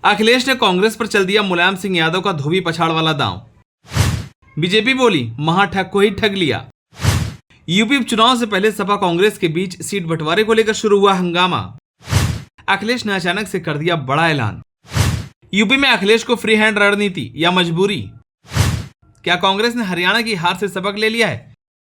अखिलेश ने कांग्रेस पर चल दिया मुलायम सिंह यादव का धोबी पछाड़ वाला दांव। बीजेपी बोली महाठग को ही ठग लिया। यूपी उपचुनाव से पहले सपा कांग्रेस के बीच सीट बंटवारे को लेकर शुरू हुआ हंगामा। अखिलेश ने अचानक से कर दिया बड़ा ऐलान। यूपी में अखिलेश को फ्री हैंड रणनीति या मजबूरी? क्या कांग्रेस ने हरियाणा की हार से सबक ले लिया है?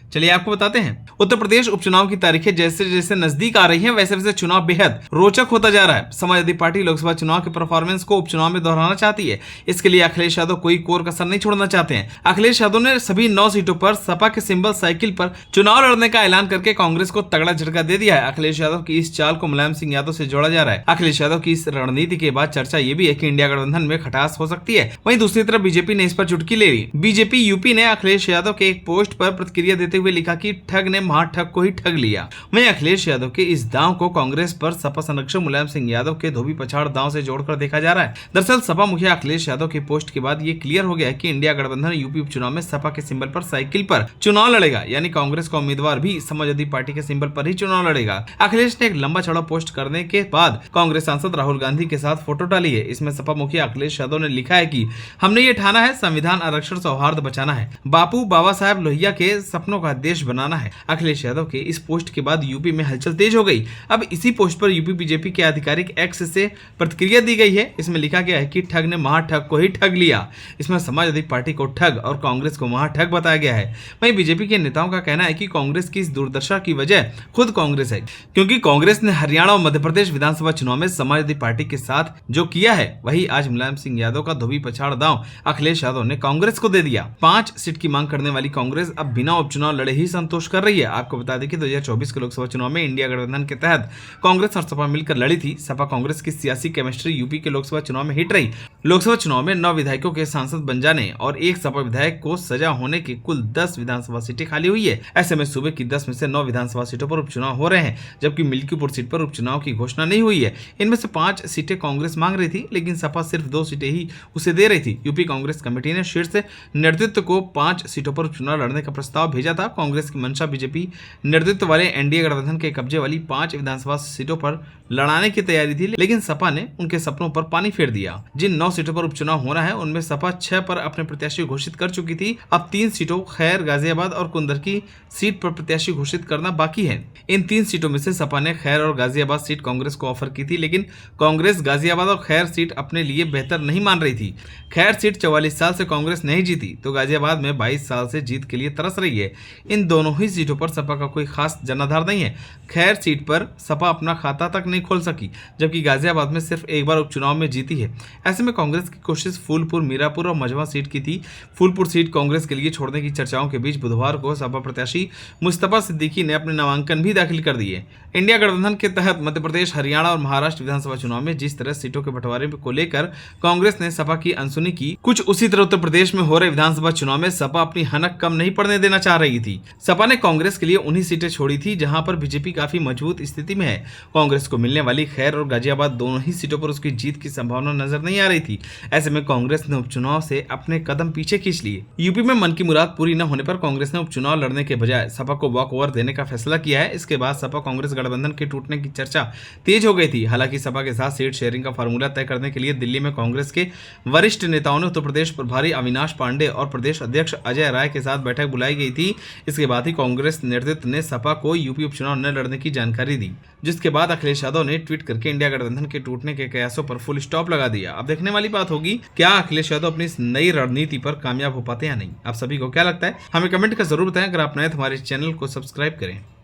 चलिए आपको बताते हैं। उत्तर प्रदेश उपचुनाव की तारीखें जैसे जैसे नजदीक आ रही हैं, वैसे वैसे चुनाव बेहद रोचक होता जा रहा है। समाजवादी पार्टी लोकसभा चुनाव के परफॉर्मेंस को उपचुनाव में दोहराना चाहती है। इसके लिए अखिलेश यादव कोई कोर कसर नहीं छोड़ना चाहते हैं। अखिलेश यादव ने सभी 9 सीटों पर सपा के सिंबल साइकिल पर चुनाव लड़ने का ऐलान करके कांग्रेस को तगड़ा झटका दे दिया है। अखिलेश यादव की इस चाल को मुलायम सिंह यादव से जोड़ा जा रहा है। अखिलेश यादव की इस रणनीति के बाद चर्चा ये भी है कि इंडिया गठबंधन में खटास हो सकती है। वहीं दूसरी तरफ बीजेपी ने इस पर चुटकी ले ली। बीजेपी यूपी ने अखिलेश यादव के एक पोस्ट पर प्रतिक्रिया देते हुए लिखा कि ठग ने महाठग को ही ठग लिया। वहीं अखिलेश यादव के इस दांव को कांग्रेस पर सपा संरक्षक मुलायम सिंह यादव के धोबी पछाड़ दांव से जोड़कर देखा जा रहा है। दरअसल सपा मुखिया अखिलेश यादव की पोस्ट के बाद ये क्लियर हो गया है कि इंडिया गठबंधन यूपी उपचुनाव में सपा के सिंबल पर साइकिल पर चुनाव लड़ेगा, यानी कांग्रेस का उम्मीदवार भी समाजवादी पार्टी के सिंबल पर ही चुनाव लड़ेगा। अखिलेश ने एक लंबा चौड़ा पोस्ट करने के बाद कांग्रेस सांसद राहुल गांधी के साथ फोटो डाली है। इसमें सपा मुखिया अखिलेश यादव ने लिखा है कि हमने ये ठाना है, संविधान, आरक्षण, सौहार्द बचाना है, बापू बाबा साहब लोहिया के सपनों का देश बनाना है। अखिलेश यादव के इस पोस्ट के बाद यूपी में हलचल तेज हो गई। अब इसी पोस्ट पर यूपी बीजेपी के आधिकारिक एक्स से प्रतिक्रिया दी गई है। इसमें लिखा गया है कि ठग ने महाठग को ही ठग लिया। इसमें समाजवादी पार्टी को ठग और कांग्रेस को महाठग बताया गया है। वहीं बीजेपी के नेताओं का कहना है कि कांग्रेस की इस दुर्दशा की वजह खुद कांग्रेस है, क्योंकि कांग्रेस ने हरियाणा और मध्य प्रदेश विधानसभा चुनाव में समाजवादी पार्टी के साथ जो किया है, वही आज मुलायम सिंह यादव का धोबी पछाड़ दांव अखिलेश यादव ने कांग्रेस को दे दिया। 5 सीट की मांग करने वाली कांग्रेस अब बिना उपचुनाव लड़े ही संतोष कर रही है। आपको बता दें कि 2024 के लोकसभा चुनाव में इंडिया गठबंधन के तहत कांग्रेस और सपा मिलकर लड़ी थी। सपा कांग्रेस की सियासी केमिस्ट्री यूपी के लोकसभा चुनाव में हिट रही। लोकसभा चुनाव में 9 विधायकों के सांसद बन जाने और एक सपा विधायक को सजा होने के कुल 10 विधानसभा सीटें खाली हुई है। ऐसे में सूबे की 10 में से 9 विधानसभा सीटों पर उपचुनाव हो रहे हैं, जबकि मिल्कीपुर सीट पर उपचुनाव की घोषणा नहीं हुई है। इनमें से 5 सीटें कांग्रेस मांग रही थी, लेकिन सपा सिर्फ 2 सीटें ही उसे दे रही थी। यूपी कांग्रेस कमेटी ने शीर्ष नेतृत्व को 5 सीटों पर उपचुनाव लड़ने का प्रस्ताव भेजा था। कांग्रेस की मंशा बीजेपी नेतृत्व वाले एनडीए गठबंधन के कब्जे वाली 5 विधानसभा सीटों पर लड़ाने की तैयारी थी, लेकिन सपा ने उनके सपनों पर पानी फेर दिया। जिन 9 सीटों पर उपचुनाव होना है, उनमें सपा 6 पर अपने प्रत्याशी घोषित कर चुकी थी। अब 3 सीटों खैर, गाजियाबाद और कुंदर की सीट पर प्रत्याशी घोषित करना बाकी है। इन 3 सीटों में से सपा ने खैर और गाजियाबाद सीट कांग्रेस को ऑफर की थी, लेकिन कांग्रेस गाजियाबाद और खैर सीट अपने लिए बेहतर नहीं मान रही थी। खैर सीट 44 साल से कांग्रेस नहीं जीती, तो गाजियाबाद में 22 साल से जीत के लिए तरस रही है। इन दोनों ही सीटों पर सपा का कोई खास जनाधार नहीं है। खैर सीट पर सपा अपना खाता तक नहीं खोल सकी, जबकि गाजियाबाद में सिर्फ एक बार उपचुनाव में जीती है। ऐसे में कांग्रेस की कोशिश फूलपुर, मीरापुर और मझवा सीट की थी। फूलपुर सीट कांग्रेस के लिए छोड़ने की चर्चाओं के बीच बुधवार को सपा प्रत्याशी मुस्तफा सिद्दीकी ने अपने नामांकन भी दाखिल कर दिए। इंडिया गठबंधन के तहत मध्य प्रदेश, हरियाणा और महाराष्ट्र विधानसभा चुनाव में जिस तरह सीटों के बंटवारे को लेकर कांग्रेस ने सपा की अनसुनी की, कुछ उसी तरह उत्तर प्रदेश में हो रहे विधानसभा चुनाव में सपा अपनी हनक कम नहीं पड़ने देना चाह रही थी। सपा ने कांग्रेस के लिए उन्हीं सीटें छोड़ी थी जहां पर बीजेपी काफी मजबूत स्थिति में है। कांग्रेस को मिलने वाली खैर और गाजियाबाद दोनों ही सीटों पर उसकी जीत की संभावना नजर नहीं आ रही थी। ऐसे में कांग्रेस ने उपचुनाव से अपने कदम पीछे खींच लिए। यूपी में मन की मुराद पूरी न होने पर कांग्रेस ने उपचुनाव लड़ने के बजाय सपा को वॉक ओवर देने का फैसला किया है। इसके बाद सपा कांग्रेस गठबंधन के टूटने की चर्चा तेज हो गई थी। हालांकि सपा के साथ सीट शेयरिंग का फार्मूला तय करने के लिए दिल्ली में कांग्रेस के वरिष्ठ नेताओं ने उत्तर प्रदेश प्रभारी अविनाश पांडे और प्रदेश अध्यक्ष अजय राय के साथ बैठक बुलाई गई थी। इसके बाद ही कांग्रेस नेतृत्व ने सपा को यूपी उपचुनाव न लड़ने की जानकारी दी, जिसके बाद अखिलेश यादव ने ट्वीट करके इंडिया गठबंधन के टूटने के कयासों पर फुल स्टॉप लगा दिया। अब देखने वाली बात होगी क्या अखिलेश यादव अपनी इस नई रणनीति पर कामयाब हो पाते हैं या नहीं। आप सभी को क्या लगता है, हमें कमेंट कर जरूर बताएं। अगर आप नए तो हमारे चैनल को सब्सक्राइब करें।